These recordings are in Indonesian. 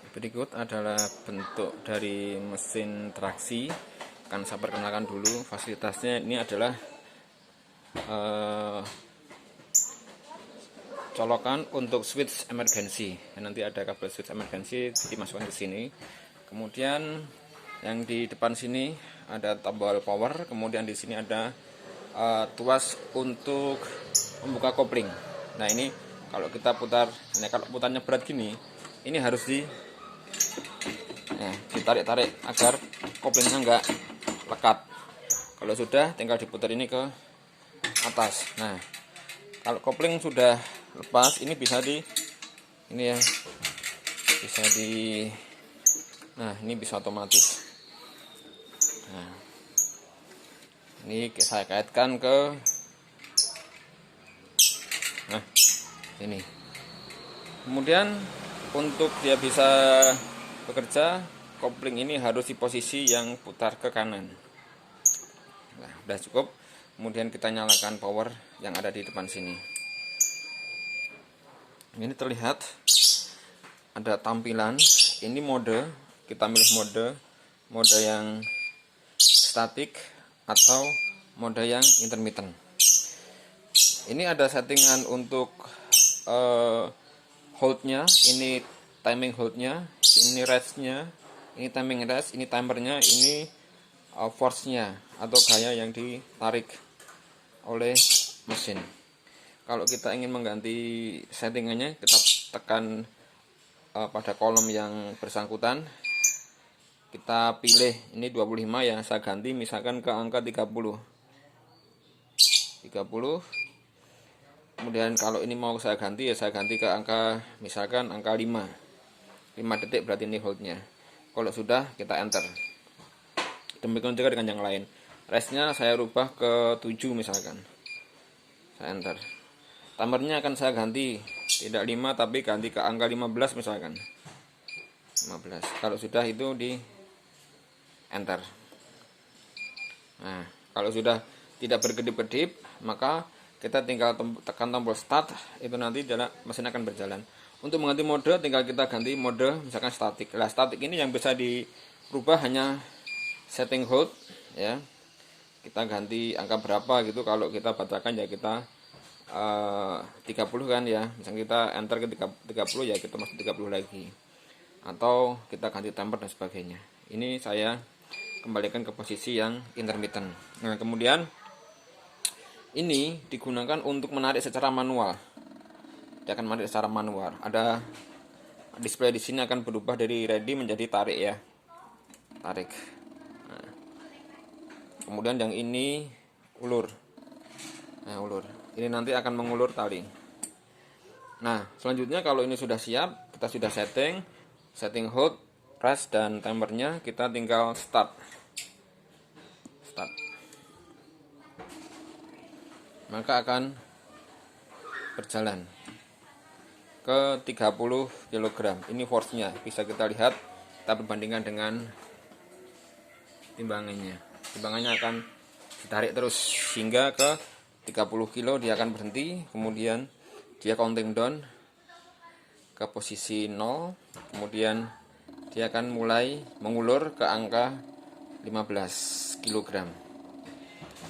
Berikut adalah bentuk dari mesin traksi. Akan saya perkenalkan dulu fasilitasnya. Ini adalah colokan untuk switch emergency. Nanti ada kabel switch emergency dimasukkan ke sini. Kemudian yang di depan sini ada tombol power. Kemudian di sini ada tuas untuk membuka kopling. Nah ini kalau kita putar, kalau putarnya berat gini, ini harus ditarik-tarik agar koplingnya enggak lekat. Kalau sudah, tinggal diputar ini ke atas. Nah, kalau kopling sudah lepas, ini bisa nah ini bisa otomatis. Nah, ini saya kaitkan ke ini. Kemudian untuk dia bisa bekerja, kopling ini harus di posisi yang putar ke kanan. Nah, udah cukup. Kemudian kita nyalakan power yang ada di depan sini. Ini terlihat ada tampilan. Ini mode. Kita milih mode yang statik atau mode yang intermittent. Ini ada settingan untuk holdnya. Ini timing holdnya, ini restnya, ini timing rest, ini timernya, ini force-nya atau gaya yang ditarik oleh mesin. Kalau kita ingin mengganti settingannya, kita tekan pada kolom yang bersangkutan. Kita pilih ini 25 ya, saya ganti misalkan ke angka 30. Kemudian kalau ini mau saya ganti ya, saya ganti ke angka misalkan angka 5 detik, berarti ini holdnya. Kalau sudah, kita enter. Demikian juga dengan yang lain. Restnya saya rubah ke 7 misalkan, saya enter. Timernya akan saya ganti, tidak 5 tapi ganti ke angka 15 misalkan, 15. Kalau sudah, itu di enter. Nah, kalau sudah tidak berkedip-kedip, maka kita tinggal tekan tombol start, itu nanti mesin akan berjalan. Untuk mengganti mode, tinggal kita ganti mode misalkan statik. Nah, statik ini yang bisa dirubah hanya setting hold ya. Kita ganti angka berapa gitu. Kalau kita batalkan ya kita 30 kan ya. Misalnya kita enter ke 30 ya, kita masuk 30 lagi. Atau kita ganti timer dan sebagainya. Ini saya kembalikan ke posisi yang intermittent. Nah, kemudian ini digunakan untuk menarik secara manual. Dia akan menarik secara manual. Ada display di sini akan berubah dari ready menjadi tarik ya. Tarik. Nah, kemudian yang ini ulur. Nah, ulur. Ini nanti akan mengulur tali. Nah, selanjutnya kalau ini sudah siap, kita sudah setting hold, rest dan timernya, kita tinggal start. Maka akan berjalan ke 30 kg. Ini force-nya, bisa kita lihat, kita perbandingkan dengan timbangannya. Timbangannya akan ditarik terus hingga ke 30 kg, dia akan berhenti. Kemudian dia counting down ke posisi 0. Kemudian dia akan mulai mengulur ke angka 15 kg.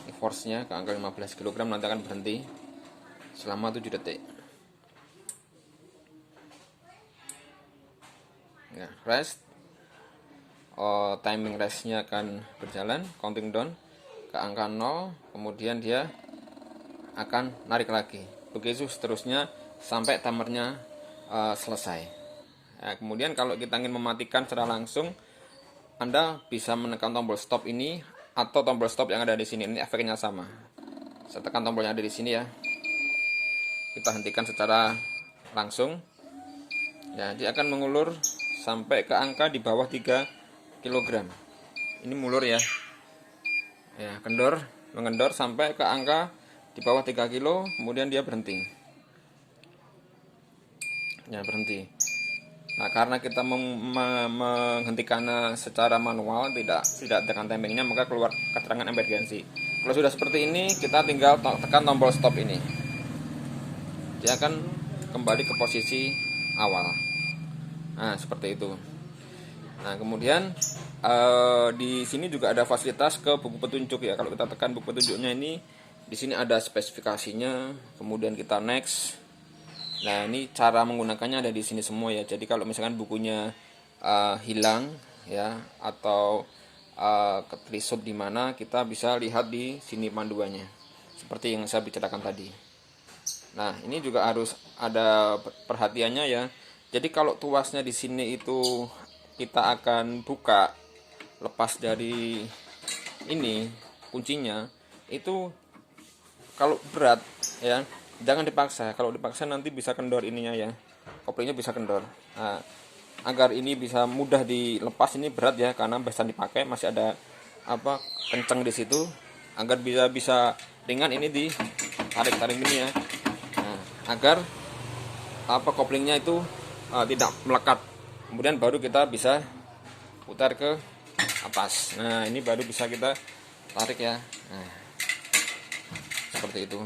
Ini force-nya ke angka 15 kg, nanti akan berhenti selama 7 detik. Ya, rest, timing restnya akan berjalan, counting down ke angka 0, kemudian dia akan narik lagi. Begitu seterusnya sampai timernya selesai. Ya, kemudian kalau kita ingin mematikan secara langsung, Anda bisa menekan tombol stop ini atau tombol stop yang ada di sini. Ini efeknya sama. Saya tekan tombol yang ada di sini ya. Kita hentikan secara langsung. Ya, dia akan mengulur sampai ke angka di bawah 3 kg. Ini mulur ya. Ya, mengendor sampai ke angka di bawah 3 kg, kemudian dia berhenti. Ya, berhenti. Nah, karena kita menghentikannya secara manual, tidak dengan timingnya, maka keluar keterangan emergency. Kalau sudah seperti ini, kita tinggal tekan tombol stop ini. Dia akan kembali ke posisi awal. Nah, seperti itu. Nah, kemudian di sini juga ada fasilitas ke buku petunjuk ya. Kalau kita tekan buku petunjuknya ini, di sini ada spesifikasinya, kemudian kita next. Nah, ini cara menggunakannya ada di sini semua ya. Jadi kalau misalkan bukunya hilang ya, atau ketelisut di mana, kita bisa lihat di sini panduannya. Seperti yang saya bicarakan tadi. Nah, ini juga harus ada perhatiannya ya. Jadi kalau tuasnya di sini itu kita akan buka lepas dari ini kuncinya, itu kalau berat ya jangan dipaksa. Kalau dipaksa nanti bisa kendor ininya ya, koplingnya bisa kendor. Nah, agar ini bisa mudah dilepas, ini berat ya karena besan dipakai, masih ada kenceng di situ. Agar bisa ringan, ini ditarik ini ya. Nah, agar koplingnya itu tidak melekat. Kemudian baru kita bisa putar ke atas. Nah, ini baru bisa kita tarik ya. Nah, seperti itu.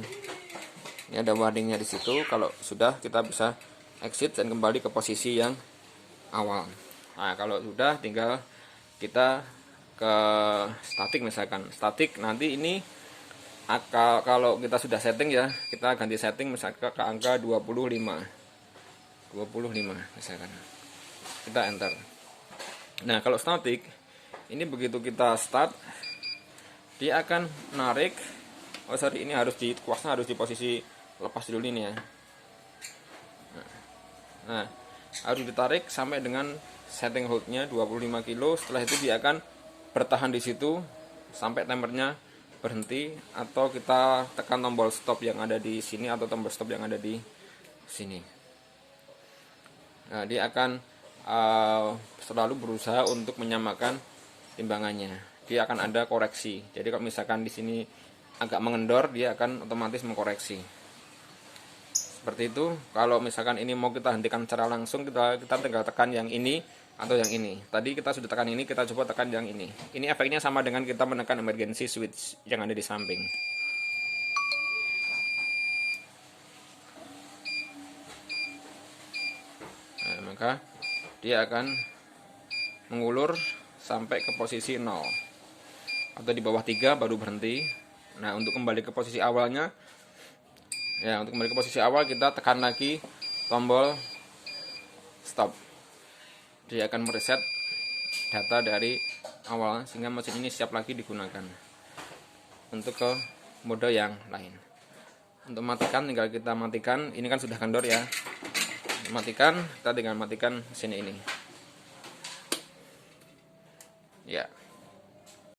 Ini ada warningnya di situ. Kalau sudah, kita bisa exit dan kembali ke posisi yang awal. Nah, kalau sudah, tinggal kita ke statik misalkan. Statik nanti ini kalau kita sudah setting ya, kita ganti setting misalkan ke angka 25 misalkan. Kita enter. Nah, kalau statik ini begitu kita start, dia akan narik. Ini harus kuasnya harus di posisi lepas dulu ini ya. Nah, harus ditarik sampai dengan setting holdnya 25 kilo. Setelah itu dia akan bertahan di situ sampai timernya berhenti, atau kita tekan tombol stop yang ada di sini atau tombol stop yang ada di sini. Nah, dia akan selalu berusaha untuk menyamakan timbangannya. Dia akan ada koreksi. Jadi kalau misalkan di sini agak mengendor, dia akan otomatis mengkoreksi. Seperti itu. Kalau misalkan ini mau kita hentikan secara langsung, kita tinggal tekan yang ini atau yang ini. Tadi kita sudah tekan ini, kita coba tekan yang ini. Ini efeknya sama dengan kita menekan emergency switch yang ada di samping. Nah, maka dia akan mengulur sampai ke posisi 0 atau di bawah 3 baru berhenti. Nah, untuk kembali ke posisi awalnya ya, untuk kembali ke posisi awal kita tekan lagi tombol stop. Dia akan mereset data dari awal sehingga mesin ini siap lagi digunakan untuk ke mode yang lain. Untuk matikan tinggal kita matikan. Ini kan sudah kendor ya. Matikan, kita tinggal matikan mesin ini. Ya.